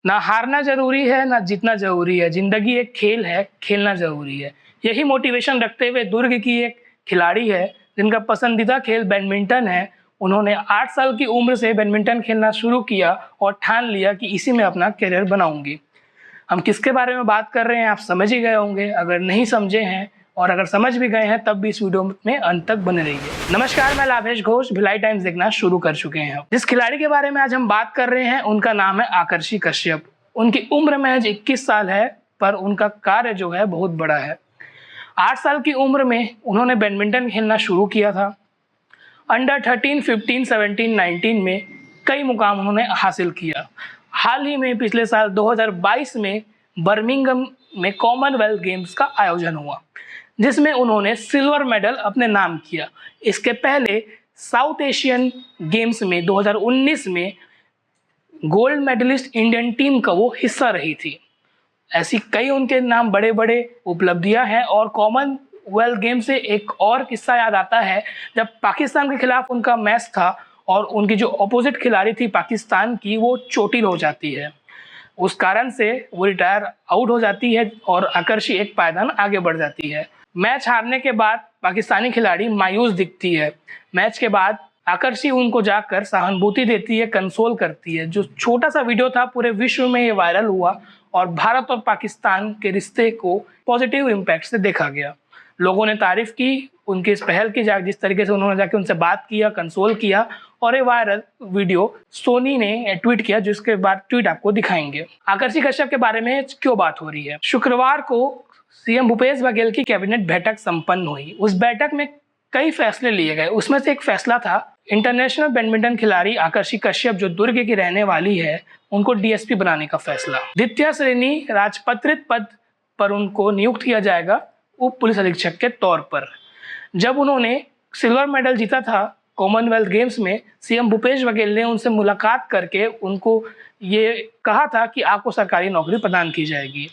ना हारना ज़रूरी है, ना जीतना ज़रूरी है। ज़िंदगी एक खेल है, खेलना ज़रूरी है। यही मोटिवेशन रखते हुए दुर्ग की एक खिलाड़ी है, जिनका पसंदीदा खेल बैडमिंटन है। उन्होंने 8 साल की उम्र से बैडमिंटन खेलना शुरू किया और ठान लिया कि इसी में अपना करियर बनाऊँगी। हम किसके बारे में बात कर रहे हैं आप समझ ही गए होंगे। अगर नहीं समझे हैं और अगर समझ भी गए हैं तब भी इस वीडियो में अंत तक बने रहिए। नमस्कार, मैं लाभेश घोष, भिलाई टाइम्स देखना शुरू कर चुके हैं। जिस खिलाड़ी के बारे में आज हम बात कर रहे हैं उनका नाम है आकर्षि कश्यप। उनकी उम्र महज 21 साल है, पर उनका कार्य जो है बहुत बड़ा है। 8 साल की उम्र में उन्होंने बैडमिंटन खेलना शुरू किया था। अंडर 13, 15, 17, 19 में कई मुकाम उन्होंने हासिल किया। हाल ही में पिछले साल 2022 में बर्मिंघम में कॉमनवेल्थ गेम्स का आयोजन हुआ, जिसमें उन्होंने सिल्वर मेडल अपने नाम किया। इसके पहले साउथ एशियन गेम्स में 2019 में गोल्ड मेडलिस्ट इंडियन टीम का वो हिस्सा रही थी। ऐसी कई उनके नाम बड़े बड़े उपलब्धियां हैं। और कॉमनवेल्थ गेम से एक और किस्सा याद आता है, जब पाकिस्तान के खिलाफ उनका मैच था और उनकी जो अपोजिट खिलाड़ी थी पाकिस्तान की, वो चोटिल हो जाती है। उस कारण से वो रिटायर आउट हो जाती है और आकर्षि एक पायदान आगे बढ़ जाती है। मैच हारने के बाद पाकिस्तानी खिलाड़ी मायूस दिखती है। मैच के बाद आकर्षि उनको जाकर सहानुभूति देती है, कंसोल करती है। जो छोटा सा वीडियो था पूरे विश्व में ये वायरल हुआ और भारत और पाकिस्तान के रिश्ते को पॉजिटिव इम्पैक्ट से देखा गया। लोगों ने तारीफ की उनकी इस पहल की, जिस तरीके से उन्होंने जाके उनसे बात किया, कंसोल किया। और ये वायरल वीडियो सोनी ने ट्वीट किया, जिसके बाद ट्वीट आपको दिखाएंगे। आकर्षि कश्यप के बारे में क्यों बात हो रही है। शुक्रवार को सीएम भूपेश बघेल की कैबिनेट बैठक संपन्न हुई। उस बैठक में कई फैसले लिए गए। उसमें से एक फैसला था इंटरनेशनल बैडमिंटन खिलाड़ी आकर्षि कश्यप, जो दुर्ग की रहने वाली है, उनको डीएसपी बनाने का फैसला। द्वितीय श्रेणी राजपत्रित पद पर उनको नियुक्त किया जाएगा उप पुलिस अधीक्षक के तौर पर। जब उन्होंने सिल्वर मेडल जीता था कॉमनवेल्थ गेम्स में, सीएम भूपेश बघेल ने उनसे मुलाकात करके उनको ये कहा था कि आपको सरकारी नौकरी प्रदान की जाएगी,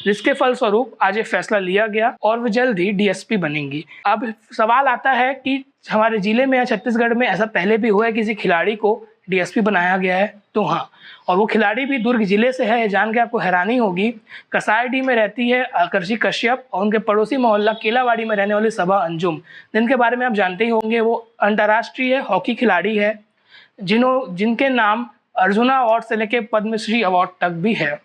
जिसके फलस्वरूप आज ये फैसला लिया गया और वो जल्द ही डीएसपी बनेंगी। अब सवाल आता है कि हमारे जिले में या छत्तीसगढ़ में ऐसा पहले भी हुआ है किसी खिलाड़ी को डीएसपी बनाया गया है? तो हाँ, और वो खिलाड़ी भी दुर्ग जिले से है। जान के आपको हैरानी होगी, कसाईडीह में रहती है आकर्षि कश्यप और उनके पड़ोसी मोहल्ला केलावाड़ी में रहने वाली सबा अंजुम, जिनके बारे में आप जानते ही होंगे। वो अंतर्राष्ट्रीय हॉकी खिलाड़ी है, जिनके नाम अर्जुना अवार्ड से लेकर पद्मश्री अवार्ड तक भी है।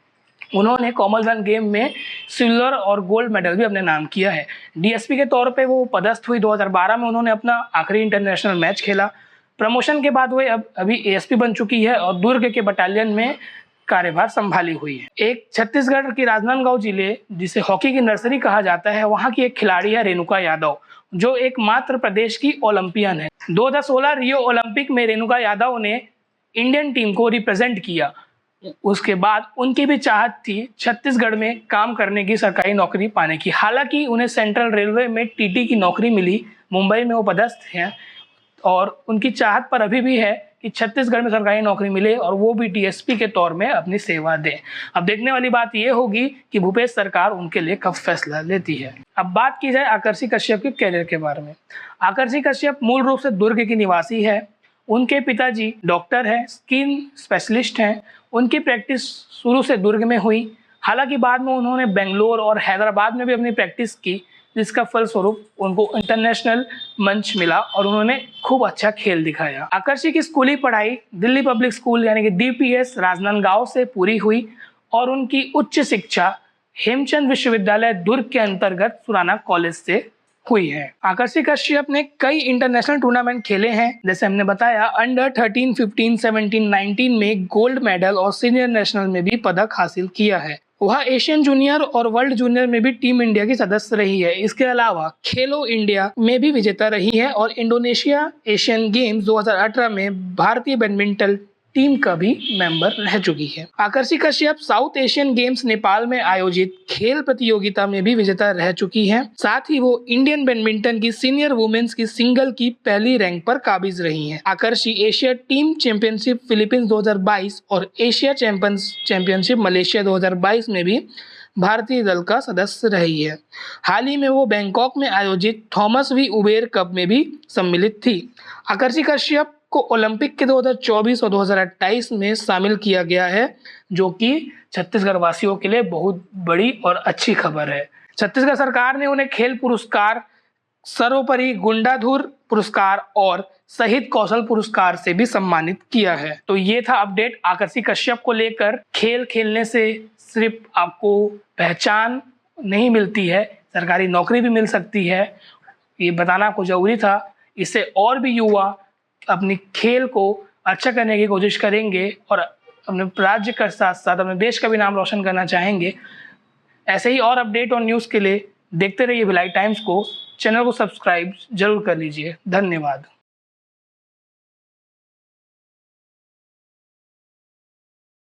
उन्होंने कॉमनवेल्थ गेम में सिल्वर और गोल्ड मेडल भी अपने नाम किया है। डीएसपी के तौर पे वो पदस्थ हुई 2012 में। उन्होंने अपना आखिरी इंटरनेशनल मैच खेला। प्रमोशन के बाद वो अभी एएसपी बन चुकी है और दुर्ग के बटालियन में कार्यभार संभाली हुई है। एक छत्तीसगढ़ की राजनांदगांव जिले, जिसे हॉकी की नर्सरी कहा जाता है, वहाँ की एक खिलाड़ी है रेणुका यादव, जो एकमात्र प्रदेश की ओलंपियन है। 2016 रियो ओलंपिक में रेणुका यादव ने इंडियन टीम को रिप्रेजेंट किया। उसके बाद उनकी भी चाहत थी छत्तीसगढ़ में काम करने की, सरकारी नौकरी पाने की। हालांकि उन्हें सेंट्रल रेलवे में टीटी की नौकरी मिली, मुंबई में वो पदस्थ हैं और उनकी चाहत पर अभी भी है कि छत्तीसगढ़ में सरकारी नौकरी मिले और वो भी डीएसपी के तौर में अपनी सेवा दें। अब देखने वाली बात ये होगी कि भूपेश सरकार उनके लिए कब फैसला लेती है। अब बात की जाए आकर्षि कश्यप के कैरियर के बारे में। आकर्षि कश्यप मूल रूप से दुर्ग की निवासी है। उनके पिताजी डॉक्टर हैं, स्किन स्पेशलिस्ट हैं। उनकी प्रैक्टिस शुरू से दुर्ग में हुई। हालांकि बाद में उन्होंने बेंगलोर और हैदराबाद में भी अपनी प्रैक्टिस की, जिसका फलस्वरूप उनको इंटरनेशनल मंच मिला और उन्होंने खूब अच्छा खेल दिखाया। आकर्षि की स्कूली पढ़ाई दिल्ली पब्लिक स्कूल यानी कि डीपीएस राजनांदगांव से पूरी हुई और उनकी उच्च शिक्षा हेमचंद विश्वविद्यालय दुर्ग के अंतर्गत सुराना कॉलेज से हुई है। आकर्षि कश्यप ने कई इंटरनेशनल टूर्नामेंट खेले हैं। जैसे हमने बताया, अंडर 13, 15, 17, 19 में गोल्ड मेडल और सीनियर नेशनल में भी पदक हासिल किया है। वह एशियन जूनियर और वर्ल्ड जूनियर में भी टीम इंडिया की सदस्य रही है। इसके अलावा खेलो इंडिया में भी विजेता रही है और इंडोनेशिया एशियन गेम्स 2018 में भारतीय बैडमिंटन टीम का भी मेंबर रह चुकी है। Aakarshi Kashyap south Asian games Nepal में आयोजित खेल प्रतियोगिता में भी विजेता रह चुकी है। साथ ही वो इंडियन बैडमिंटन की सीनियर वुमेन्स की सिंगल की पहली रैंक पर काबिज रही हैं। Aakarshi Asia team championship Philippines 2022 और एशिया चैंपियनशिप मलेशिया 2022 में भी भारतीय दल का सदस्य रही है। हाल ही में वो बैंकॉक में आयोजित थॉमस वी उबेर कप में भी सम्मिलित थी। आकर्षि कश्यप को ओलंपिक के 2024 और 2028 में शामिल किया गया है, जो कि छत्तीसगढ़ वासियों के लिए बहुत बड़ी और अच्छी खबर है। छत्तीसगढ़ सरकार ने उन्हें खेल पुरस्कार, सर्वोपरि गुंडाधुर पुरस्कार और शहीद कौशल पुरस्कार से भी सम्मानित किया है। तो ये था अपडेट आकर्षि कश्यप को लेकर। खेल खेलने से सिर्फ आपको पहचान नहीं मिलती है, सरकारी नौकरी भी मिल सकती है, ये बताना आपको जरूरी था। इससे और भी युवा अपनी खेल को अच्छा करने की कोशिश करेंगे और अपने राज्य के साथ साथ अपने देश का भी नाम रोशन करना चाहेंगे। ऐसे ही और अपडेट और न्यूज़ के लिए देखते रहिए भिलाई टाइम्स को। चैनल को सब्सक्राइब जरूर कर लीजिए। धन्यवाद।